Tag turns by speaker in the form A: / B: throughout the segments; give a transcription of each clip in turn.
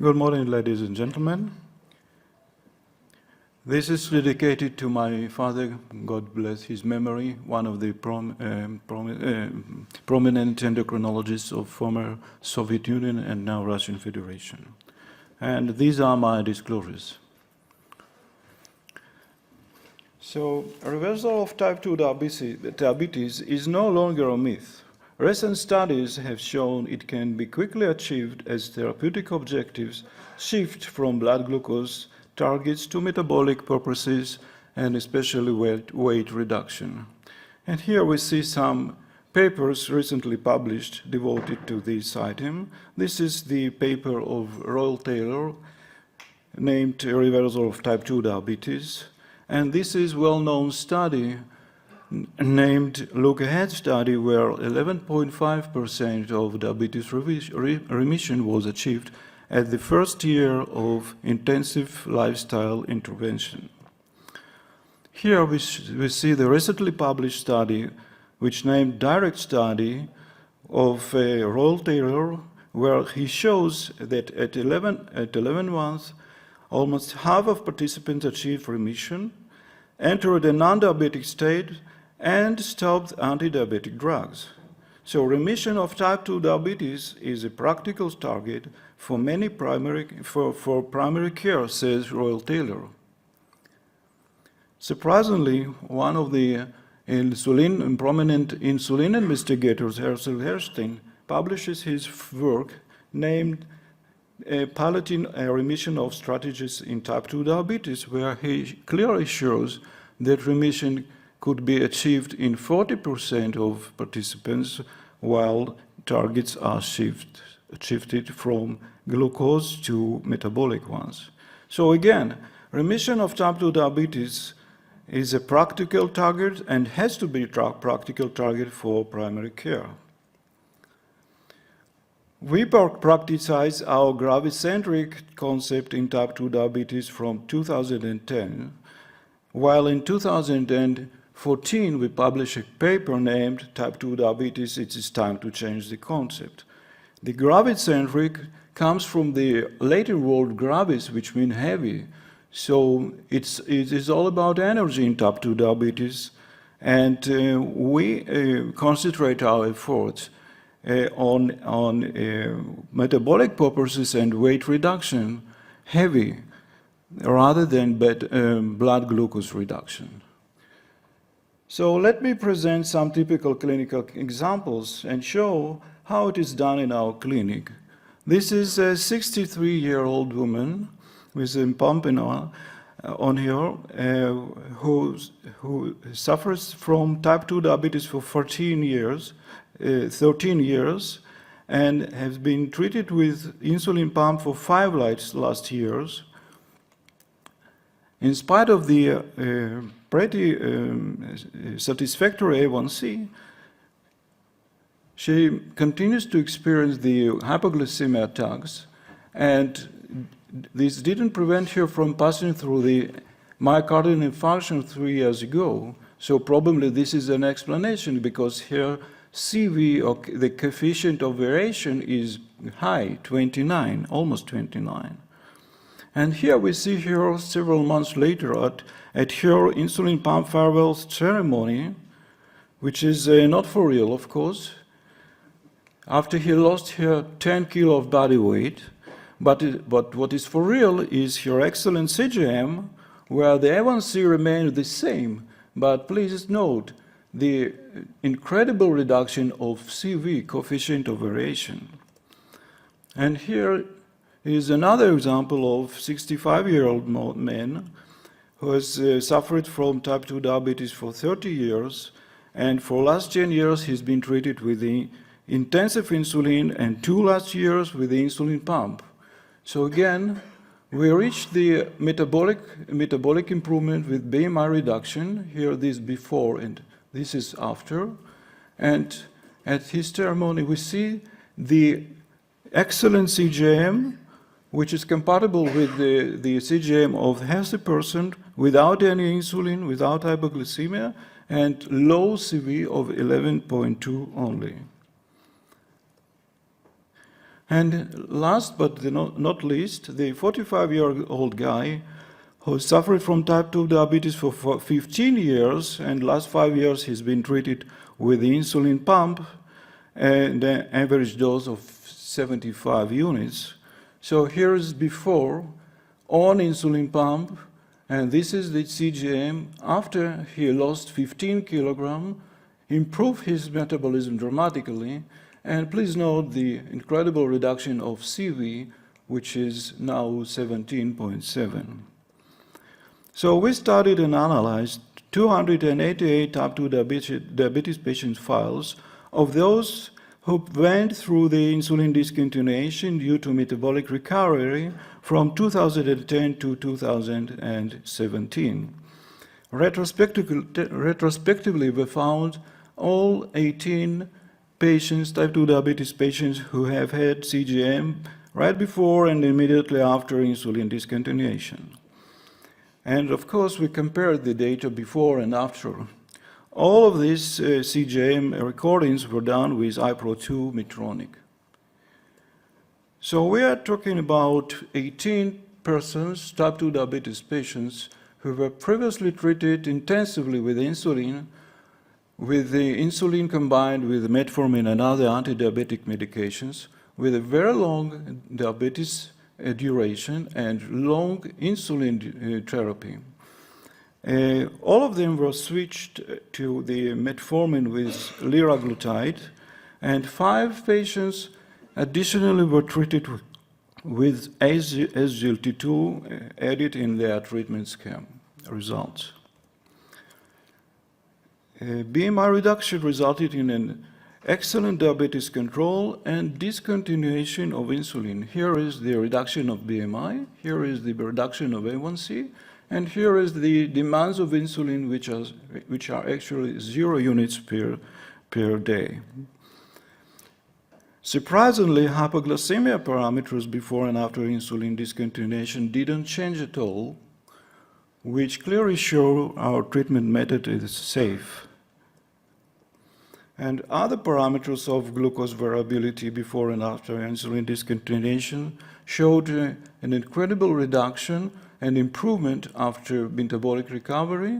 A: Good morning, ladies and gentlemen. This is dedicated to my father, God bless his memory, one of the prominent endocrinologists of former Soviet Union and now Russian Federation. And these are my disclosures. So, reversal of type 2 diabetes is no longer a myth. Recent studies have shown it can be quickly achieved as therapeutic objectives shift from blood glucose targets to metabolic purposes and especially weight reduction. And here we see some papers recently published devoted to this item. This is the paper of Royal Taylor named Reversal of Type 2 Diabetes. And this is a well-known study named Look Ahead study where 11.5% of diabetes remission was achieved at the first year of intensive lifestyle intervention. Here we see the recently published study which named Direct Study of Royal Taylor where he shows that at 11 months almost half of participants achieved remission, entered a non-diabetic state, and stopped anti-diabetic drugs. So remission of type 2 diabetes is a practical target for many primary care, says Royal Taylor. Surprisingly, one of the prominent insulin investigators, Herschel Herstein, publishes his work named Piloting a Remission of Strategies in Type 2 Diabetes, where he clearly shows that remission could be achieved in 40% of participants while targets are shifted from glucose to metabolic ones. So again, remission of type 2 diabetes is a practical target and has to be a practical target for primary care. We practice our gravicentric concept in type 2 diabetes from 2010, while in 2014 we published a paper named Type 2 Diabetes, It is Time to Change the Concept. The gravicentric comes from the Latin word gravis, which means heavy. So it is all about energy in type 2 diabetes, and we concentrate our efforts on metabolic purposes and weight reduction, heavy, rather than blood glucose reduction. So let me present some typical clinical examples and show how it is done in our clinic. This is a 63-year-old woman with a pump on her who suffers from type 2 diabetes for 13 years, and has been treated with insulin pump for 5 last years. In spite of the pretty satisfactory A1C, she continues to experience the hypoglycemia attacks, and this didn't prevent her from passing through the myocardial infarction 3 years ago. So probably this is an explanation because her CV, or the coefficient of variation, is high, 29, almost 29. And here we see her several months later at her insulin pump farewell ceremony, which is not for real, of course, after he lost her 10 kilo of body weight. But what is for real is her excellent CGM, where the A1C remained the same. But please note the incredible reduction of CV, coefficient of variation. And here is another example of 65-year-old man who has suffered from type 2 diabetes for 30 years, and for last 10 years he's been treated with the intensive insulin and 2 last years with the insulin pump. So again, we reached the metabolic improvement with BMI reduction. Here this before and this is after. And at his ceremony we see the excellent CGM, which is compatible with the CGM of a healthy person without any insulin, without hypoglycemia, and low CV of 11.2 only. And last but not least, the 45-year-old guy who suffered from type 2 diabetes for 15 years, and last 5 years he's been treated with the insulin pump and an average dose of 75 units. So here's before on insulin pump, and this is the CGM after he lost 15 kilograms, improved his metabolism dramatically, and please note the incredible reduction of CV, which is now 17.7. So we studied and analyzed 288 type 2 diabetes patient files of those who went through the insulin discontinuation due to metabolic recovery from 2010 to 2017. Retrospectively, we found all 18 patients, type 2 diabetes patients, who have had CGM right before and immediately after insulin discontinuation. And of course, we compared the data before and after. All of these CGM recordings were done with iPro2 Medtronic. So we are talking about 18 persons, type 2 diabetes patients, who were previously treated intensively with the insulin combined with metformin and other anti-diabetic medications, with a very long diabetes duration and long insulin therapy. All of them were switched to the metformin with liraglutide, and 5 patients additionally were treated with SGLT2 added in their treatment scheme results. BMI reduction resulted in an excellent diabetes control and discontinuation of insulin. Here is the reduction of BMI, here is the reduction of A1C, and here is the demands of insulin, which are actually 0 units per day. Surprisingly, hypoglycemia parameters before and after insulin discontinuation didn't change at all, which clearly show our treatment method is safe. And other parameters of glucose variability before and after insulin discontinuation showed an incredible reduction and improvement after metabolic recovery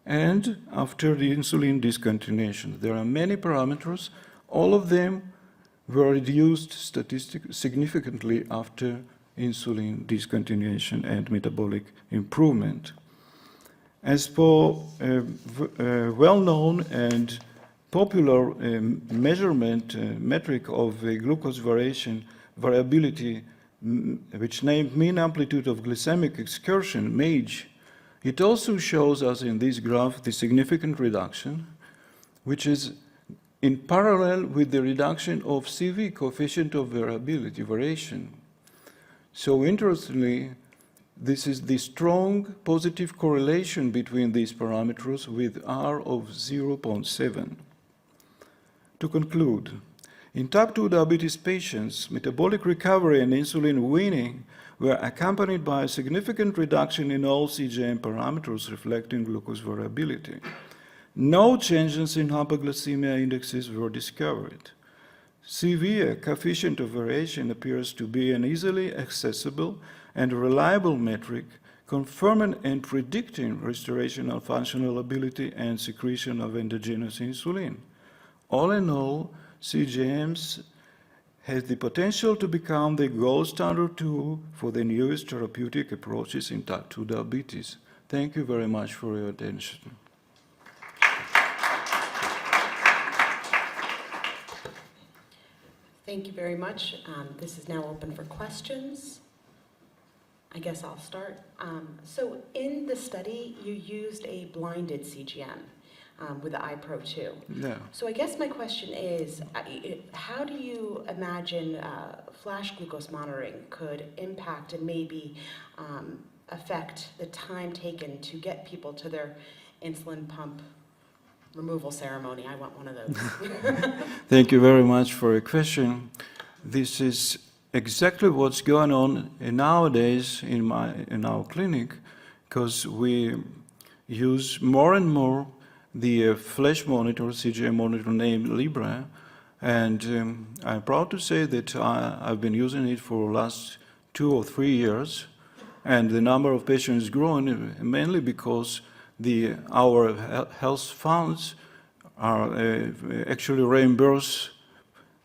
A: and after the insulin discontinuation. There are many parameters. All of them were reduced significantly after insulin discontinuation and metabolic improvement. As for well-known and popular measurement metric of glucose variability, which named mean amplitude of glycemic excursion, MAGE, it also shows us in this graph the significant reduction, which is in parallel with the reduction of CV, coefficient of variation. So interestingly, this is the strong positive correlation between these parameters with R of 0.7. To conclude, in type 2 diabetes patients, metabolic recovery and insulin weaning were accompanied by a significant reduction in all CGM parameters reflecting glucose variability. No changes in hypoglycemia indexes were discovered. CV, coefficient of variation, appears to be an easily accessible and reliable metric, confirming and predicting restoration of functional ability and secretion of endogenous insulin. All in all, CGMs has the potential to become the gold standard tool for the newest therapeutic approaches in type 2 diabetes. Thank you very much for your attention.
B: Thank you very much. This is now open for questions. I guess I'll start. So in the study, you used a blinded CGM with the iPro2.
A: Yeah.
B: So I guess my question is, how do you imagine flash glucose monitoring could impact and maybe affect the time taken to get people to their insulin pump removal ceremony? I want one of those.
A: Thank you very much for your question. This is exactly what's going on nowadays in our clinic, because we use more and more the flash monitor, CGM monitor named Libra, And I'm proud to say that I've been using it for the last 2 or 3 years, and the number of patients is growing mainly because our health funds are actually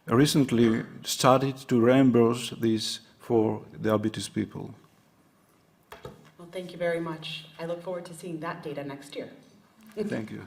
A: recently started to reimburse this for diabetes people.
B: Well, thank you very much. I look forward to seeing that data next year.
A: Thank you.